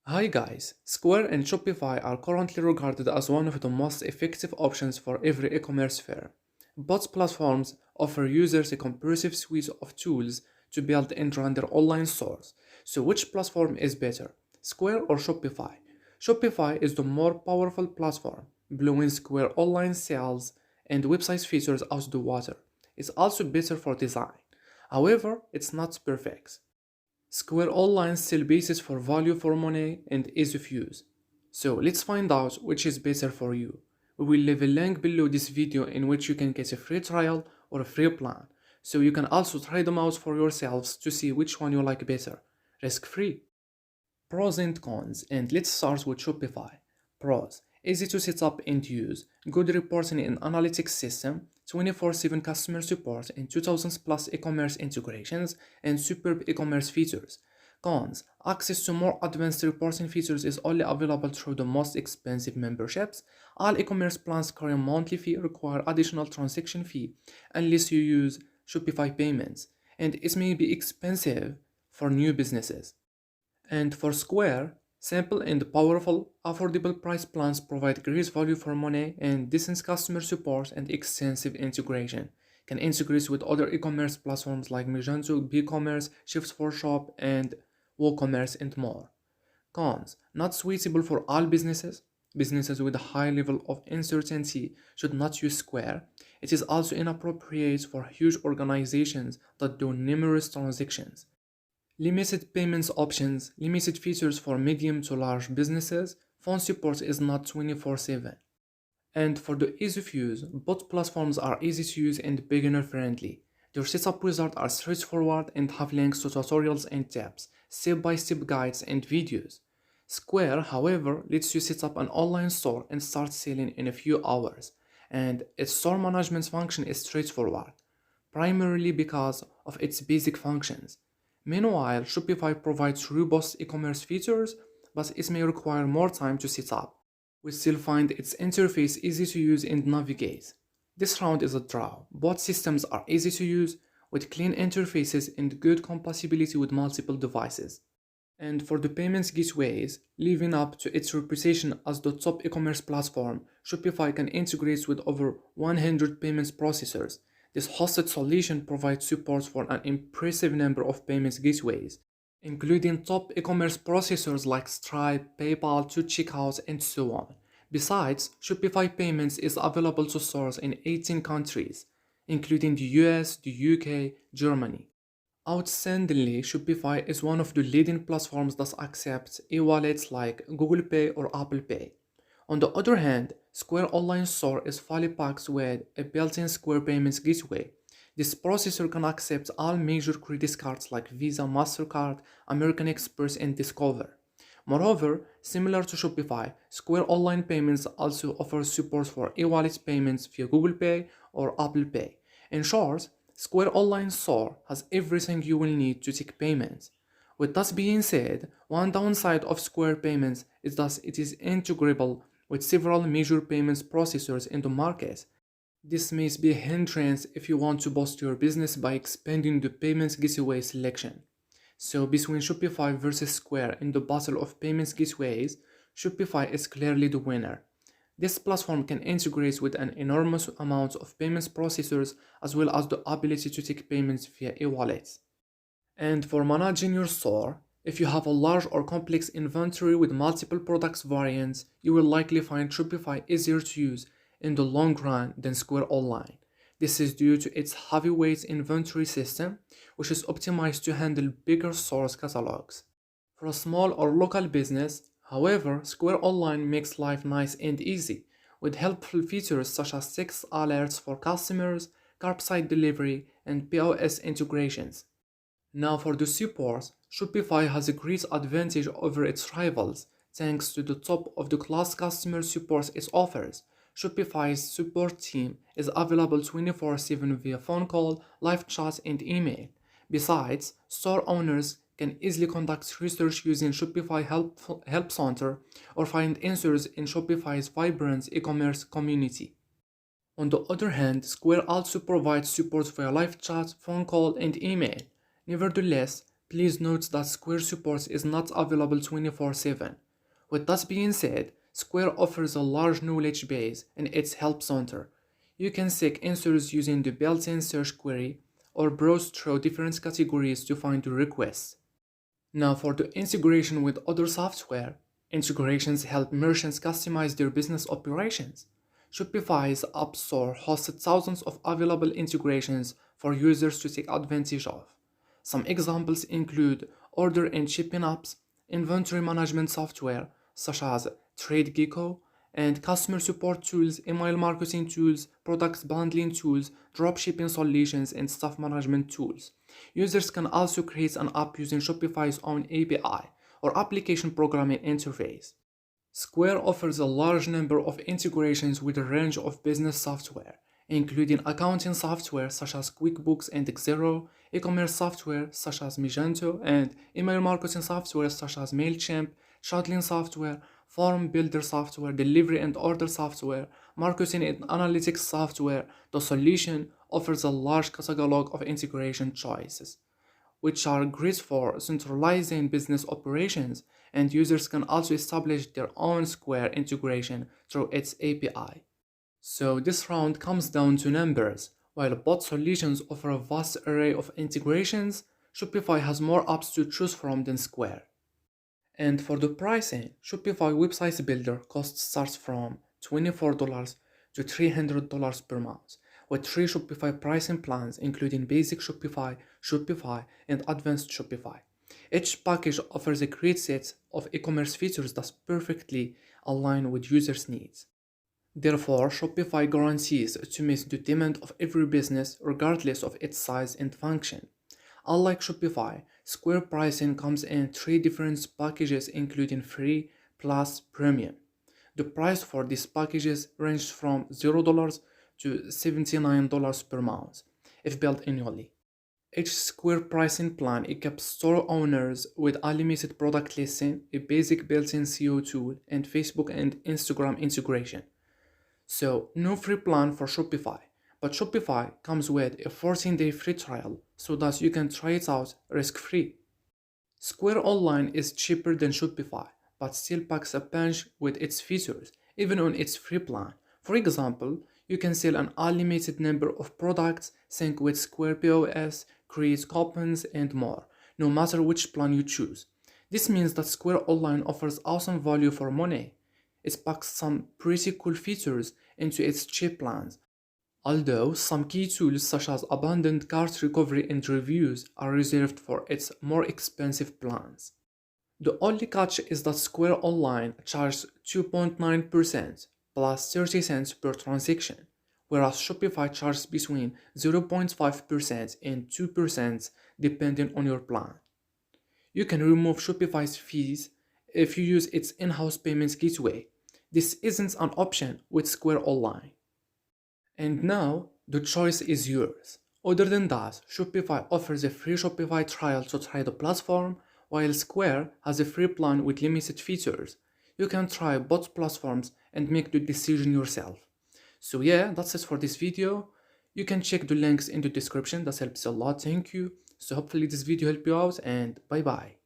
Hi guys, Square and Shopify are currently regarded as one of the most effective options for every e-commerce firm. Both platforms offer users a comprehensive suite of tools to build and run their online stores. So which platform is better, Square or Shopify? Shopify is the more powerful platform, blowing Square online sales and website features out the water. It's also better for design. However, it's not perfect. Square Online still bases for value for money and ease of use. So let's find out which is better for you. We will leave a link below this video in which you can get a free trial or a free plan. So you can also try them out for yourselves to see which one you like better. Risk free. Pros and cons, and let's start with Shopify. Pros: easy to set up and use, good reporting and analytics system, 24/7 customer support and 2000 plus e-commerce integrations, and superb e-commerce features. Cons: access to more advanced reporting features is only available through the most expensive memberships. All e-commerce plans carry a monthly fee, require additional transaction fee unless you use Shopify payments, and it may be expensive for new businesses. And for Square, simple and powerful, affordable price plans provide great value for money and decent customer support and extensive integration. Can integrate with other e-commerce platforms like Magento, BigCommerce, Shift4Shop, and WooCommerce and more. Cons: not suitable for all businesses. Businesses with a high level of uncertainty should not use Square. It is also inappropriate for huge organizations that do numerous transactions. Limited payments options, limited features for medium to large businesses, phone support is not 24/7. And for the ease of use, both platforms are easy to use and beginner friendly. Their setup wizards are straightforward and have links to tutorials and tips, step-by-step guides and videos. Square, however, lets you set up an online store and start selling in a few hours, and its store management function is straightforward, primarily because of its basic functions. Meanwhile, Shopify provides robust e-commerce features, but it may require more time to set up. We still find its interface easy to use and navigate. This round is a draw. Both systems are easy to use, with clean interfaces and good compatibility with multiple devices. And for the payments gateways, living up to its reputation as the top e-commerce platform, Shopify can integrate with over 100 payments processors. This hosted solution provides support for an impressive number of payments gateways, including top e-commerce processors like Stripe, PayPal, to Checkout, and so on. Besides, Shopify Payments is available to stores in 18 countries, including the US, the UK, Germany. Outstandingly, Shopify is one of the leading platforms that accepts e-wallets like Google Pay or Apple Pay. On the other hand, Square Online Store is fully packed with a built-in Square Payments gateway. This processor can accept all major credit cards like Visa, MasterCard, American Express, and Discover. Moreover, similar to Shopify, Square Online Payments also offers support for e-wallet payments via Google Pay or Apple Pay. In short, Square Online Store has everything you will need to take payments. With that being said, one downside of Square Payments is that it is integrable with several major payments processors in the market. This may be a hindrance if you want to boost your business by expanding the payments gateway selection. So between Shopify versus Square in the battle of payments gateways, Shopify is clearly the winner. This platform can integrate with an enormous amount of payments processors as well as the ability to take payments via e-wallets. And for managing your store, if you have a large or complex inventory with multiple products variants, you will likely find Shopify easier to use in the long run than Square Online. This is due to its heavyweight inventory system, which is optimized to handle bigger source catalogs. For a small or local business, however, Square Online makes life nice and easy, with helpful features such as text alerts for customers, curbside delivery, and POS integrations. Now for the support, Shopify has a great advantage over its rivals thanks to the top-of-the-class customer support it offers. Shopify's support team is available 24/7 via phone call, live chat, and email. Besides, store owners can easily conduct research using Shopify Help Center or find answers in Shopify's vibrant e-commerce community. On the other hand, Square also provides support via live chat, phone call, and email. Nevertheless, Please note that Square support is not available 24/7. With that being said, Square offers a large knowledge base in its help center. You can seek answers using the built-in search query or browse through different categories to find your requests. Now for the integration with other software, integrations help merchants customize their business operations. Shopify's App Store hosts thousands of available integrations for users to take advantage of. Some examples include order and shipping apps, inventory management software such as TradeGecko, and customer support tools, email marketing tools, product bundling tools, dropshipping solutions, and staff management tools. Users can also create an app using Shopify's own API or application programming interface. Square offers a large number of integrations with a range of business software, including accounting software such as QuickBooks and Xero, e-commerce software such as Magento, and email marketing software such as MailChimp, shuttle software, form builder software, delivery and order software, marketing and analytics software. The solution offers a large catalog of integration choices, which are great for centralizing business operations, and users can also establish their own Square integration through its API. So this round comes down to numbers. While both solutions offer a vast array of integrations, Shopify has more apps to choose from than Square. And for the pricing, Shopify Website Builder cost starts from $24 to $300 per month, with 3 Shopify pricing plans including Basic Shopify, Shopify, and Advanced Shopify. Each package offers a great set of e-commerce features that perfectly align with users' needs. Therefore, Shopify guarantees to meet the demand of every business regardless of its size and function. Unlike Shopify, Square pricing comes in 3 different packages including Free, Plus, Premium. The price for these packages ranges from $0 to $79 per month, if billed annually. Each Square pricing plan equips store owners with unlimited product listing, a basic built-in SEO tool, and Facebook and Instagram integration. So, no free plan for Shopify, but Shopify comes with a 14-day free trial so that you can try it out risk-free. Square Online is cheaper than Shopify, but still packs a punch with its features, even on its free plan. For example, you can sell an unlimited number of products, sync with Square POS, create coupons, and more, no matter which plan you choose. This means that Square Online offers awesome value for money. It packs some pretty cool features into its cheap plans, although some key tools such as abandoned cart recovery and reviews are reserved for its more expensive plans. The only catch is that Square Online charges 2.9% plus 30 cents per transaction, whereas Shopify charges between 0.5% and 2% depending on your plan. You can remove Shopify's fees if you use its in-house payments gateway. This isn't an option with Square Online. And now, the choice is yours. Other than that, Shopify offers a free Shopify trial to try the platform, while Square has a free plan with limited features. You can try both platforms and make the decision yourself. So yeah, that's it for this video. You can check the links in the description, that helps a lot, thank you. So hopefully this video helped you out, and bye bye.